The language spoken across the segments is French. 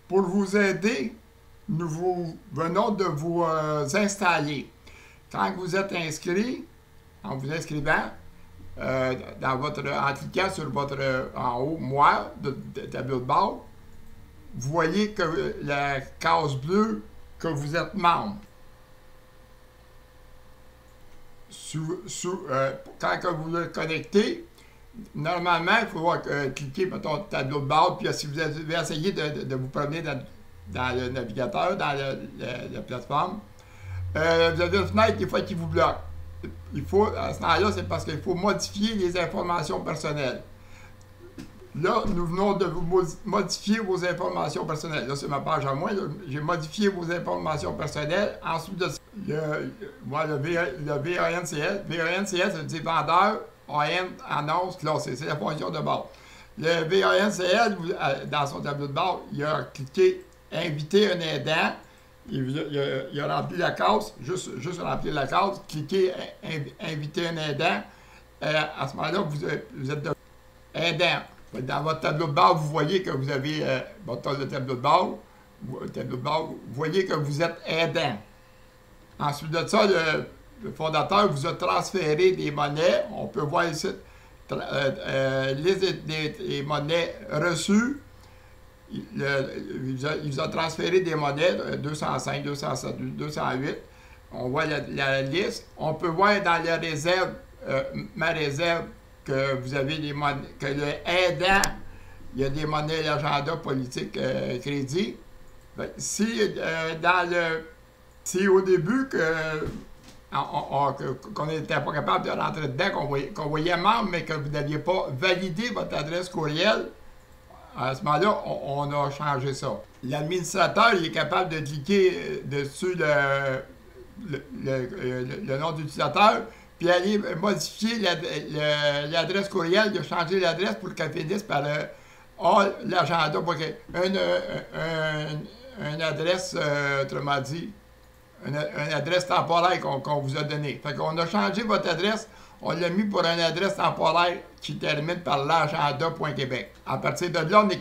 Pour vous aider, nous venons de vous installer. Quand vous êtes inscrit, en vous inscrivant, en cliquant sur en haut, moi, de tableau de bord, vous voyez que la case bleue, que vous êtes membre. Quand vous le connectez, normalement, il faut cliquer sur ton tableau de bord, puis si vous avez essayé de vous promener dans le navigateur, dans la plateforme, vous avez une fenêtre des fois qui vous bloque. Il faut, à ce moment-là, c'est parce qu'il faut modifier les informations personnelles. Là, nous venons de vous modifier vos informations personnelles. Là, c'est ma page à moi. J'ai modifié vos informations personnelles. Ensuite de ça, le VANCS. VANCS, ça veut dire vendeur, AN, annonce, classé. C'est la fonction de base. Le VANCS, dans son tableau de bord, il a cliqué « Inviter un aidant ». Il a rempli la case, juste remplir la case, cliquez « Inviter un aidant ». À ce moment-là, vous êtes aidant. Dans votre tableau de bord, vous voyez que vous avez votre tableau de bord, vous voyez que vous êtes aidant. Ensuite de ça, le fondateur vous a transféré des monnaies. On peut voir ici les monnaies reçues. Il vous a transféré des monnaies, 205, 207, 208. On voit la liste. On peut voir dans la réserve, ma réserve, que vous avez des monnaies, que le aidant, il y a des monnaies, l'agenda politique crédit. Si au début qu'on n'était pas capable de rentrer dedans, qu'on voyait membre, mais que vous n'aviez pas validé votre adresse courriel, à ce moment-là, on a changé ça. L'administrateur, il est capable de cliquer dessus le nom d'utilisateur, puis aller modifier l'adresse courriel, de changer l'adresse pour qu'elle finisse par l'agenda, pour une adresse, autrement dit, une adresse temporaire qu'on vous a donnée. Fait qu'on a changé votre adresse, on l'a mis pour une adresse temporaire qui termine par l'agenda.québec. À partir de là, on est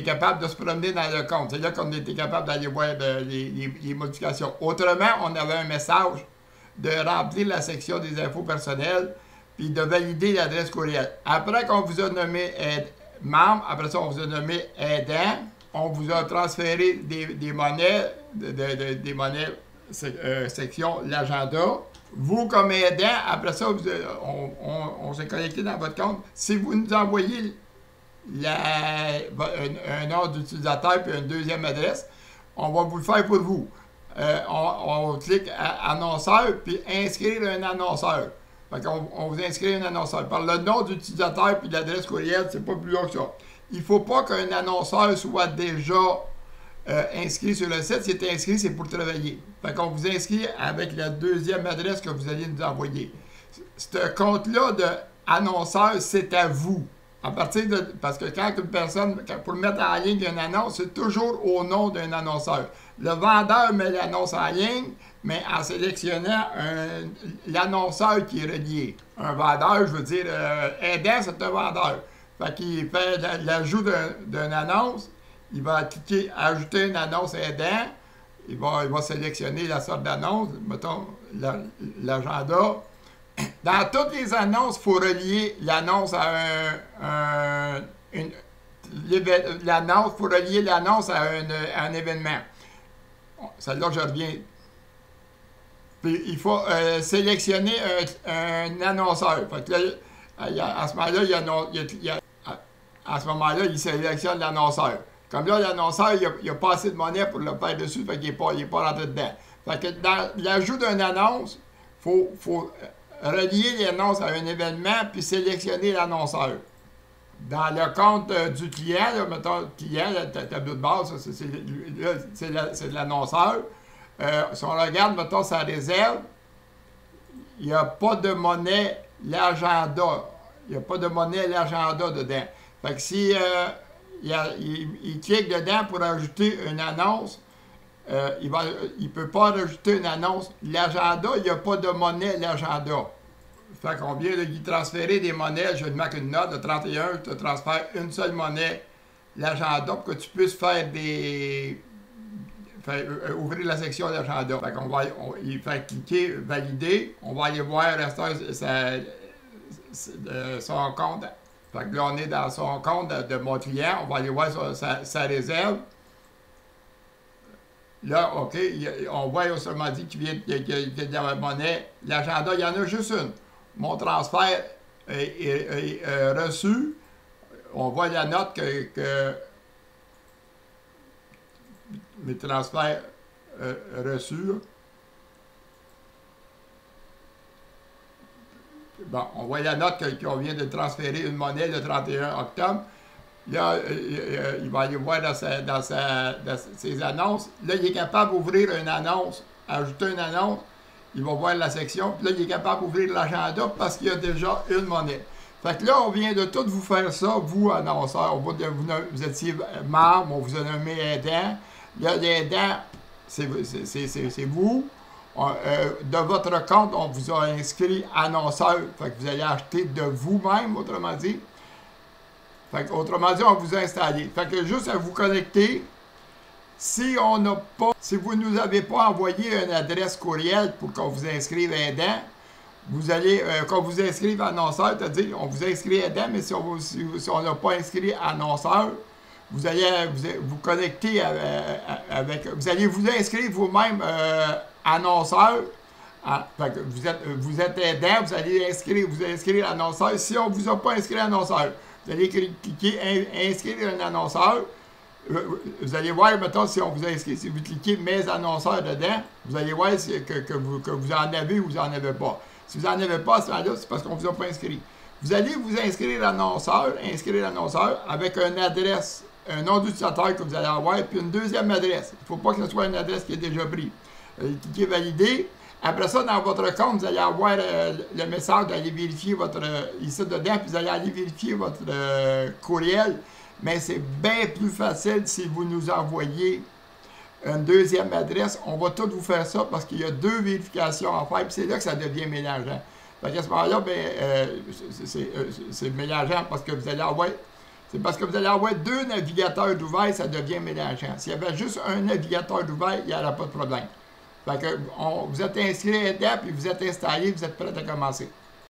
capable de se promener dans le compte. C'est là qu'on était capable d'aller voir les modifications. Autrement, on avait un message de remplir la section des infos personnelles puis de valider l'adresse courriel. Après qu'on vous a nommé membre, après ça, on vous a nommé aidant, on vous a transféré des monnaies, des monnaies section l'agenda. Vous, comme aidant, après ça, on s'est connecté dans votre compte. Si vous nous envoyez un nom d'utilisateur puis une deuxième adresse, on va vous le faire pour vous. On clique à annonceur puis inscrire un annonceur. Fait qu'on vous inscrit un annonceur. Par le nom d'utilisateur puis l'adresse courriel, c'est pas plus long que ça. Il ne faut pas qu'un annonceur soit déjà inscrit sur le site. S'il est inscrit, c'est pour travailler. Fait qu'on vous inscrit avec la deuxième adresse que vous allez nous envoyer. Ce compte-là d'annonceur, c'est à vous. Parce que quand une personne, pour mettre en ligne une annonce, c'est toujours au nom d'un annonceur. Le vendeur met l'annonce en ligne, mais en sélectionnant l'annonceur qui est relié. Un vendeur, je veux dire, aidant, c'est un vendeur. Fait qu'il fait l'ajout d'une annonce, il va cliquer « Ajouter une annonce aidant », il va sélectionner la sorte d'annonce, mettons l'agenda. Dans toutes les annonces, il faut relier l'annonce à un événement. Celle-là, je reviens. Puis, il faut sélectionner un annonceur. Fait que là, à ce moment-là, il sélectionne l'annonceur. Comme là, l'annonceur, il n'y a pas assez de monnaie pour le faire dessus, fait qu'il n'est pas rentré dedans. Fait que dans l'ajout d'une annonce, il faut relier l'annonce à un événement puis sélectionner l'annonceur. Dans le compte du client, là, mettons, client, le tableau de base, c'est de l'annonceur. Si on regarde, mettons, sa réserve, il n'y a pas de monnaie l'agenda. Il n'y a pas de monnaie l'agenda dedans. Fait que si il clique dedans pour ajouter une annonce, il ne peut pas rajouter une annonce. L'agenda, il n'y a pas de monnaie l'agenda. Fait qu'on vient de lui transférer des monnaies. Je vais te mettre une note de 31, je te transfère une seule monnaie l'agenda pour que tu puisses faire des... ouvrir la section d'agenda. Fait qu'on va il fait cliquer valider. On va aller voir son compte. Fait que là, on est dans son compte de mon client. On va aller voir sa réserve. Là, OK, on voit autrement dit qu'il vient de la monnaie. L'agenda, il y en a juste une. Mon transfert est reçu. On voit la note que mes transferts reçus. Bon, on voit la note qu'on vient de transférer une monnaie le 31 octobre. Là, il va aller voir dans ses annonces. Là, il est capable d'ouvrir une annonce, ajouter une annonce. Il va voir la section. Puis là, il est capable d'ouvrir l'agenda parce qu'il y a déjà une monnaie. Fait que là, on vient de tout vous faire ça, vous, annonceurs. Vous étiez membre, on vous a nommé aidant. Là, l'aidant, c'est vous. De votre compte, on vous a inscrit annonceur. Fait que vous allez acheter de vous-même, autrement dit. Fait que, autrement dit, on vous a installé. Fait que juste à vous connecter, si vous ne nous avez pas envoyé une adresse courriel pour qu'on vous inscrive aidant, vous allez, qu'on vous inscrive annonceur, c'est-à-dire on vous inscrit aidant, mais si on n'a pas inscrit annonceur, vous allez vous connecter avec, vous allez vous inscrire vous-même annonceur. Fait que vous êtes aidant, vous allez vous inscrire annonceur. Si on ne vous a pas inscrit annonceur, vous allez cliquer inscrire un annonceur. Vous allez voir, mettons, si on vous a inscrit, si vous cliquez mes annonceurs dedans, vous allez voir que vous en avez ou vous n'en avez pas. Si vous n'en avez pas à ce moment-là, c'est parce qu'on ne vous a pas inscrit. Vous allez vous inscrire l'annonceur avec une adresse, un nom d'utilisateur que vous allez avoir, puis une deuxième adresse. Il ne faut pas que ce soit une adresse qui est déjà prise. Cliquez valider. Après ça, dans votre compte, vous allez avoir le message d'aller vérifier ici dedans, puis vous allez aller vérifier votre courriel. Mais c'est bien plus facile si vous nous envoyez une deuxième adresse. On va tout vous faire ça parce qu'il y a 2 vérifications à faire, puis c'est là que ça devient mélangeant. Fait qu'à ce moment-là, c'est mélangeant parce que vous allez avoir... C'est parce que vous allez avoir 2 navigateurs d'ouvert, ça devient mélangeant. S'il y avait juste un navigateur d'ouvert, il n'y aurait pas de problème. Fait que vous êtes inscrit là-dedans, puis vous êtes installé, vous êtes prêt à commencer.